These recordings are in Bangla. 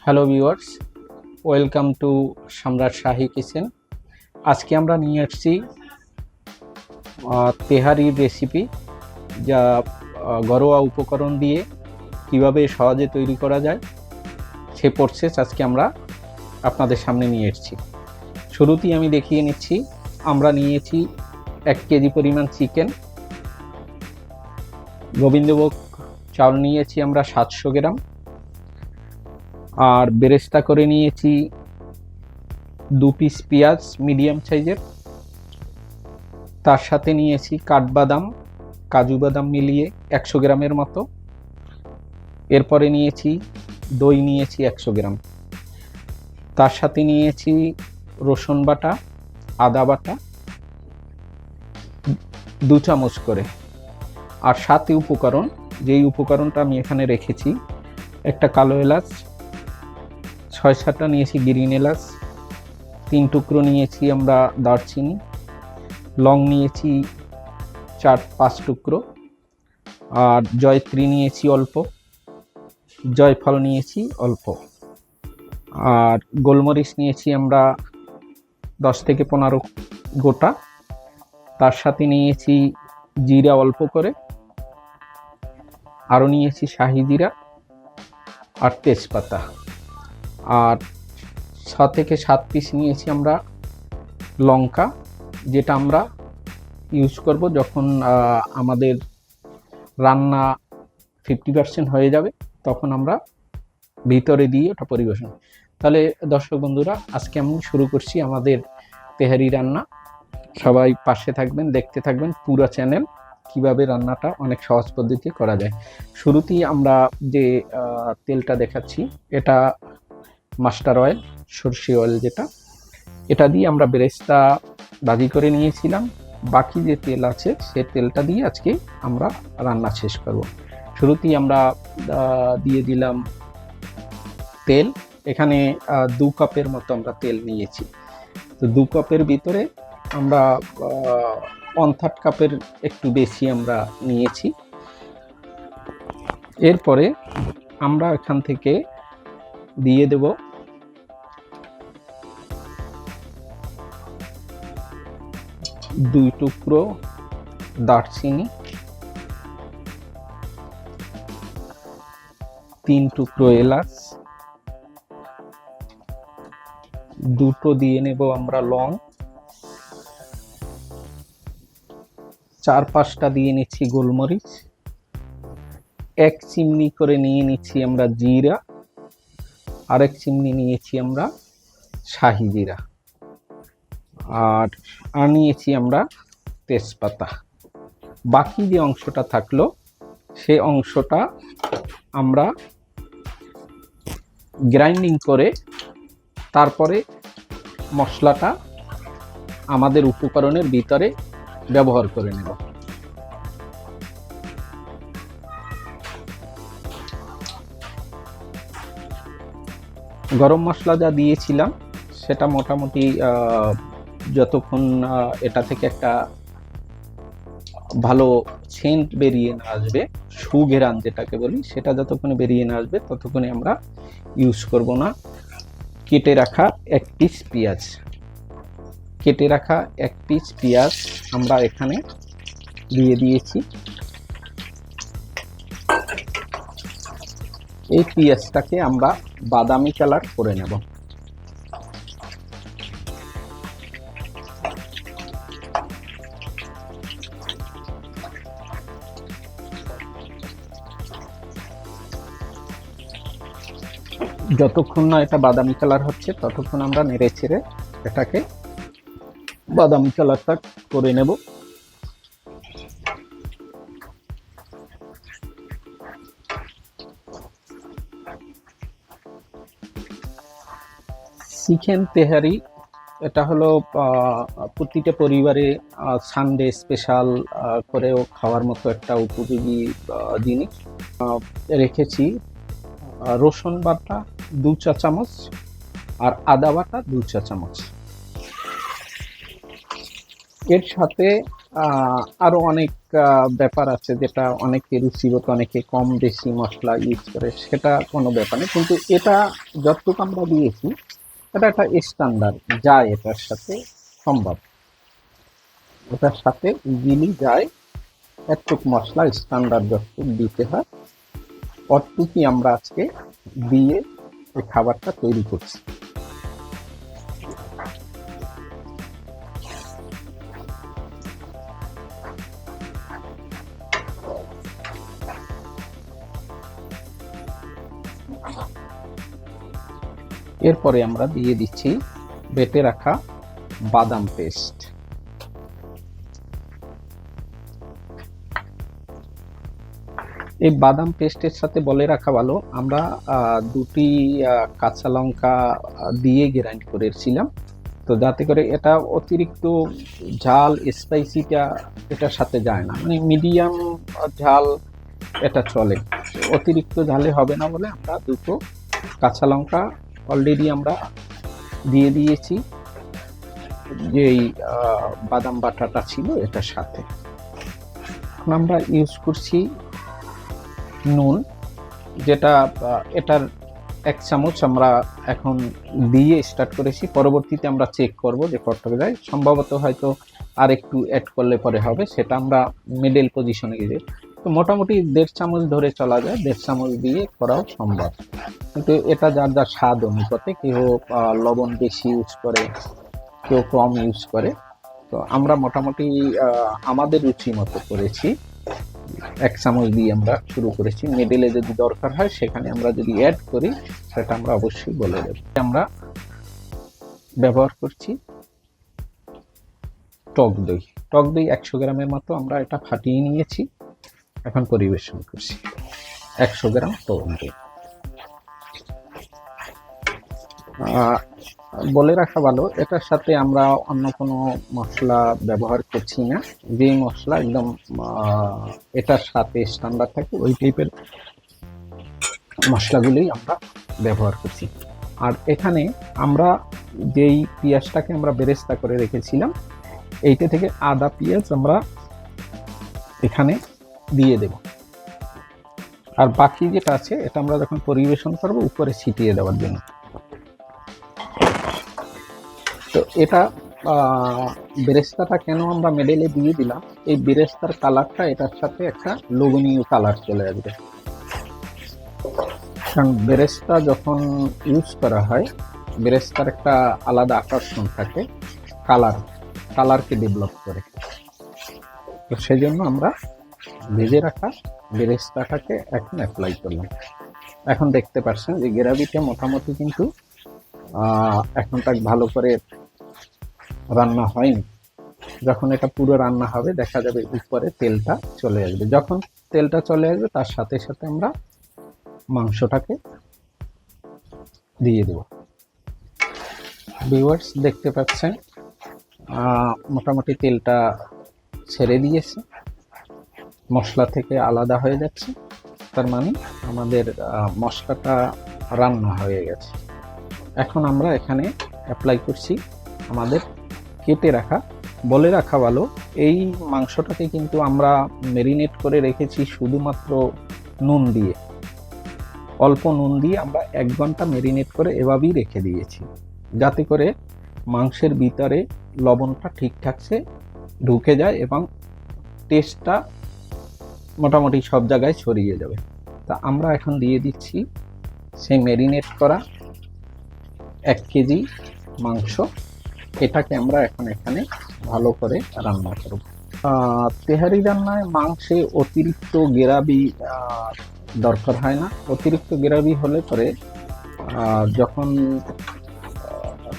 হ্যালো ভিউয়ার্স, ওয়েলকাম টু সম্রাট শাহী কিচেন। আজকে আমরা নিয়ে আসছি তেহারির রেসিপি, যা ঘরোয়া উপকরণ দিয়ে কিভাবে সহজে তৈরি করা যায় সে প্রসেস আজকে আমরা আপনাদের সামনে নিয়ে এসেছি। শুরুতেই আমি দেখিয়ে নিচ্ছি, আমরা নিয়েছি 1 কেজি পরিমাণ চিকেন, গোবিন্দভোগ চাউল নিয়েছি আমরা 700 গ্রাম, আর বেরেস্তা করে নিয়েছি 2 পিস পেঁয়াজ মিডিয়াম সাইজের, তার সাথে নিয়েছি কাঠবাদাম কাজু বাদাম মিলিয়ে 100 গ্রামের মতো। এরপরে নিয়েছি দই নিয়েছি 100 গ্রাম, তার সাথে নিয়েছি রসুন বাটা, আদা বাটা 2 চামচ করে। আর সাথে উপকরণ, যেই উপকরণটা আমি এখানে রেখেছি, একটা কালো এলাচ, 6-7টা নিয়েছি গ্রিন এলাচ, 3 টুকরো নিয়েছি আমরা দারচিনি, লং নিয়েছি 4-5 টুকরো, আর জয়ত্রী নিয়েছি অল্প, জয়ফল নিয়েছি অল্প, আর গোলমরিচ নিয়েছি আমরা 10 থেকে 15 গোটা। তার সাথে নিয়েছি জিরা অল্প করে, আরও নিয়েছি শাহি জিরা আর তেজপাতা, আর 6 থেকে 7 পিস নিয়েছি আমরা লঙ্কা, যেটা আমরা ইউজ করব যখন আমাদের রান্না 50% হয়ে যাবে, তখন আমরা ভিতরে দিয়ে ওটা পরিবেশন। তাহলে দর্শক বন্ধুরা, আজকে আমি শুরু করছি আমাদের তেহারি রান্না। সবাই পাশে থাকবেন, দেখতে থাকবেন পুরো চ্যানেল, কিভাবে রান্নাটা অনেক সহজ পদ্ধতিতে করা যায়। শুরুতেই আমরা যে তেলটা দেখাচ্ছি, এটা মাস্টার অয়েল, সরষে অয়েল যেটা, এটা দিয়ে আমরা বেরেস্তা ভাজি করে নিয়েছিলাম। বাকি যে তেল আছে সে তেলটা দিয়ে আজকে আমরা রান্না শেষ করব। শুরুতেই আমরা দিয়ে দিলাম তেল। এখানে 2 কাপের মতো আমরা তেল নিয়েছি। তো 2 কাপের ভিতরে আমরা 1/3 কাপের একটু বেশি আমরা নিয়েছি। এরপরে আমরা এখান থেকে দিয়ে দেব 2 টুকরো দারচিনি, 3 টুকরো এলাচ, 2টো দিয়ে নেব আমরা লং, 4-5টা দিয়ে নিচ্ছি গোলমরিচ, 1 চিমনি করে নিয়ে নিচ্ছি আমরা জিরা, আর 1 চিমনি নিয়েছি আমরা শাহি জিরা, আর নিয়েছি আমরা তেজপাতা। বাকি যে অংশটা থাকলো সে অংশটা আমরা গ্রাইন্ডিং করে তারপরে মশলাটা আমাদের উপকরণের ভিতরে ব্যবহার করে নেব। গরম মশলা যা দিয়েছিলাম সেটা মোটামুটি যতক্ষণ এটা থেকে একটা ভালো সেন্ট বেরিয়ে না আসবে, সুঘেরান যেটাকে বলি, সেটা যতক্ষণ বেরিয়ে না আসবে ততক্ষণে আমরা ইউজ করব না। কেটে রাখা 1 পিস পেঁয়াজ, কেটে রাখা 1 পিস পেঁয়াজ আমরা এখানে দিয়ে দিয়েছি। এই পেঁয়াজটাকে আমরা বাদামি কালার করে নেব। যতক্ষণ না এটা বাদামি কালার হচ্ছে ততক্ষণ আমরা নেড়ে ছেড়ে এটাকে বাদামি কালারটা করে নেব। চিকেন তেহারি এটা হলো প্রতিটা পরিবারে সানডে স্পেশাল করেও খাওয়ার মতো একটা উপযোগী জিনিস। রেখেছি রসুন বাটা 2 চা চামচ, আর আদা বাটা 2 চা চামচ। এর সাথে আরো অনেক ব্যাপার আছে, যেটা অনেকে রুচিগত, অনেকে কম বেশি মশলা ইউজ করে, সেটা কোনো ব্যাপার নেই। কিন্তু এটা যতটুকু আমরা দিয়েছি এটা একটা স্ট্যান্ডার্ড, যায় এটার সাথে সম্ভব, এটার সাথে ইজিলি যায়। এতটুকু মশলা স্ট্যান্ডার্ড যতটুকু দিতে হয় অতটুকুই আমরা আজকে দিয়ে এই খাবারটা তৈরি করছি। এরপরে আমরা দিয়ে দিচ্ছি বেটে রাখা বাদাম পেস্ট। এই বাদাম পেস্টের সাথে বলে রাখা ভালো, আমরা দুটি কাঁচা লঙ্কা দিয়ে গ্রাইন্ড করেছিলাম, তো যাতে করে এটা অতিরিক্ত ঝাল স্পাইসিটা এটার সাথে যায় না, মানে মিডিয়াম ঝাল এটা চলে, অতিরিক্ত ঝালে হবে না বলে আমরা দুটো কাঁচা লঙ্কা অলরেডি আমরা দিয়ে দিয়েছি যেই বাদাম বাটাটা ছিল এটার সাথে। এখন আমরা ইউজ করছি নুন, যেটা এটার 1 চামচ আমরা এখন দিয়ে স্টার্ট করেছি, পরবর্তীতে আমরা চেক করব যে কতটা যায়, সম্ভবত হয়তো আর একটু অ্যাড করলে পরে হবে, সেটা আমরা মিডল পজিশনে গিয়ে, তো মোটামুটি 1.5 চামচ ধরে চলা যায়, 1.5 চামচ দিয়ে করাও সম্ভব, কিন্তু এটা যার যার স্বাদ অনুপাতে, কেউ লবণ বেশি ইউজ করে, কেউ কম ইউজ করে, তো আমরা মোটামুটি আমাদের রুচি মতো করেছি। 1 চামচ দিয়ে আমরা শুরু করেছি, মিডলে যদি দরকার হয় সেখানে আমরা যদি অ্যাড করি সেটা আমরা অবশ্যই বলে দেব। আমরা ব্যবহার করছি টক দই। টক দই 100 গ্রামের মতো আমরা এটা ফাটিয়ে নিয়েছি, এখন পরিবেশন করছি 100 গ্রাম টক দই। বলে রাখা ভালো, এটার সাথে আমরা অন্য কোনো মশলা ব্যবহার করছি না, যে মশলা একদম এটার সাথে স্ট্যান্ডার্ড থাকে ওই টাইপের মশলাগুলোই আমরা ব্যবহার করছি। আর এখানে আমরা যেই পেঁয়াজটাকে আমরা বেরেস্তা করে রেখেছিলাম, এইটা থেকে আদা পেঁয়াজ আমরা এখানে দিয়ে দেব, আর বাকি যেটা আছে এটা আমরা যখন পরিবেশন করব উপরে ছিটিয়ে দেওয়ার জন্য। তো এটা বেরেস্তাটা কেন আমরা মেডেলে দিয়ে দিলাম, এই বেরেস্তার কালারটা এটার সাথে একটা লোভনীয় কালার চলে আসবে, কারণ বেরেস্তা যখন ইউজ করা হয় বেরেস্তার একটা আলাদা আকর্ষণ থাকে, কালারকে ডেভেলপ করে, তো সেই জন্য আমরা ভেজে রাখা বেরেস্তাটাকে এখন অ্যাপ্লাই করলাম। এখন দেখতে পাচ্ছেন যে গ্রেভিটা মোটামুটি কিন্তু এখন তাক ভালো করে রান্না হয়নি, যখন এটা পুরো রান্না হবে দেখা যাবে উপরে তেলটা চলে আসবে, যখন তেলটা চলে আসবে তার সাথে সাথে আমরা মাংসটাকে দিয়ে দেব। ভিউয়ার্স দেখতে পাচ্ছেন মোটামুটি তেলটা ছেড়ে দিয়েছে, মশলা থেকে আলাদা হয়ে যাচ্ছে, তার মানে আমাদের মশলাটা রান্না হয়ে গেছে। এখন আমরা এখানে অ্যাপ্লাই করছি আমাদের কেটে রাখা, বলে রাখা ভালো এই মাংসটাকে কিন্তু আমরা ম্যারিনেট করে রেখেছি শুধুমাত্র নুন দিয়ে, অল্প নুন দিয়ে আমরা 1 ঘন্টা ম্যারিনেট করে এভাবেই রেখে দিয়েছি, যাতে করে মাংসের ভিতরে লবণটা ঠিকঠাক সে ঢুকে যায় এবং টেস্টটা মোটামুটি সব জায়গায় ছড়িয়ে যাবে। তা আমরা এখন দিয়ে দিচ্ছি সেই ম্যারিনেট করা 1 কেজি মাংস, এটাকে আমরা এখন এখানে ভালো করে রান্না করব। তেহারি রান্নায় মাংসে অতিরিক্ত গ্রেভি দরকার হয় না, অতিরিক্ত গ্রেভি হলে পরে যখন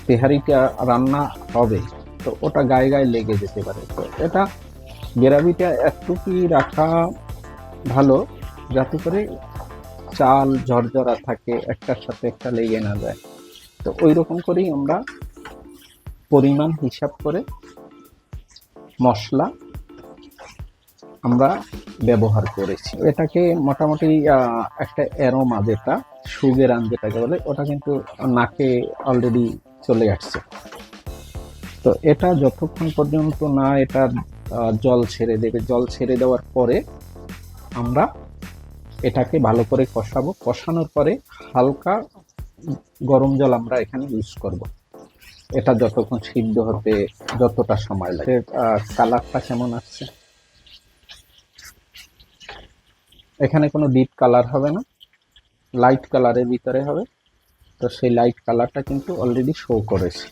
তেহারিটা রান্না হবে তো ওটা গায়ে গায়ে লেগে যেতে পারে, তো এটা গ্রেভিটা একটুকুই রাখা ভালো, যাতে করে চাল ঝরঝরা থাকে, একটার সাথে একটা লেগে না যায়, তো ওই রকম করেই আমরা পরিমাণ হিসাব করে মশলা আমরা ব্যবহার করেছি। এটাকে মোটামুটি একটা অ্যারোমা, যেটা সুগেরান যেটাকে বলে, ওটা কিন্তু নাকে অলরেডি চলে আসছে, তো এটা যতক্ষণ পর্যন্ত না এটার জল ছেড়ে দেবে। জল ছেড়ে দেওয়ার পরে আমরা এটাকে ভালো করে কষাবো। কষানোর পরে হালকা গরম জল আমরা এখানে ইউজ করব। এটা যতক্ষণ সিদ্ধ হতে যতটা সময় লাগে। কালারটা কেমন আসছে, এখানে কোনো ডিপ কালার হবে না, লাইট কালারের ভিতরে হবে। তো সেই লাইট কালারটা কিন্তু অলরেডি শো করেছে।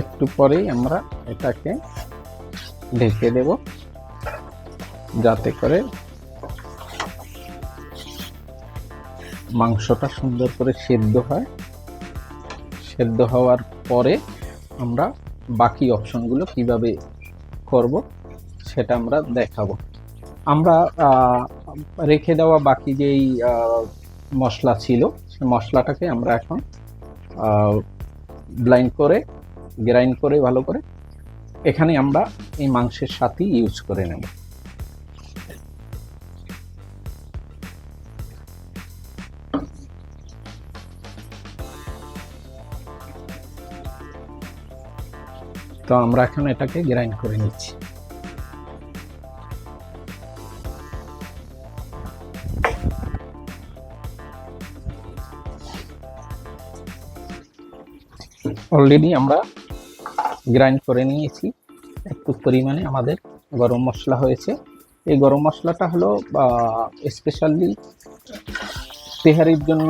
একটু পরেই আমরা এটাকে ঢেকে দেব, যাতে করে মাংসটা সুন্দর করে সেদ্ধ হয়। সেদ্ধ হওয়ার পরে আমরা বাকি অপশনগুলো কিভাবে করব সেটা আমরা দেখাবো। আমরা রেখে দেওয়া বাকি যেই মশলা ছিল, সেই মশলাটাকে আমরা এখন গ্রাইন্ড করে ভালো করে এখানে আমরা এই মাংসের সাথে ইউজ করে নেব। তো আমরা এখন এটাকে গ্রাইন্ড করে নিচ্ছি। অলরেডি আমরা গ্রাইন্ড করে নিয়েছি। একটু পরিমাণে আমাদের গরম মশলা হয়েছে। এই গরম মশলাটা হলো স্পেশালি তেহারির জন্য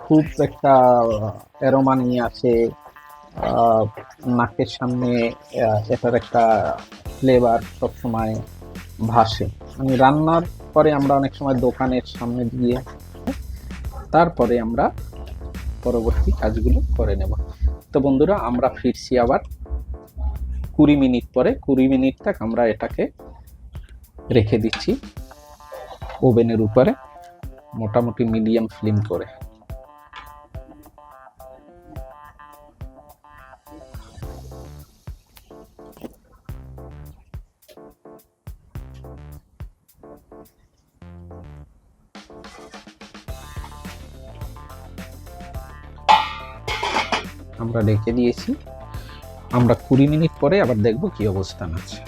খুব একটা অ্যারোমা নিয়ে আসে, নাকের সামনে এটার একটা ফ্লেভার সবসময় ভাসে। মানে রান্নার পরে আমরা অনেক সময় দোকানের সামনে দিয়ে তারপরে আমরা পরবর্তী কাজগুলো করে নেব। তো বন্ধুরা, আমরা ফিরছি আবার 20 মিনিট পরে। 20 মিনিট তক আমরা এটাকে রেখে দিচ্ছি ওভেনের উপরে, মোটামুটি মিডিয়াম ফ্লেম করে। আমরা রেখে দিয়েছি। আমরা 20 মিনিট পরে আবার দেখব কি অবস্থান আছে।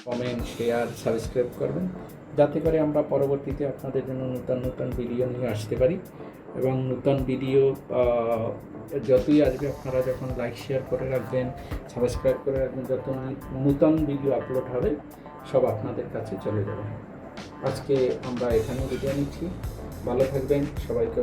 কমেন্ট, শেয়ার, সাবস্ক্রাইব করবেন, যাতে করে আমরা পরবর্তীতে আপনাদের জন্য নতুন নতুন ভিডিও নিয়ে আসতে পারি। এবং নতুন ভিডিও যতই আসবে আপনারা যখন লাইক শেয়ার করে রাখবেন, সাবস্ক্রাইব করে রাখবেন, যত নতুন ভিডিও আপলোড হবে সব আপনাদের কাছে চলে যাবে। আজকে আমরা এখানে বিদায় নিচ্ছি। ভালো থাকবেন, সবাইকে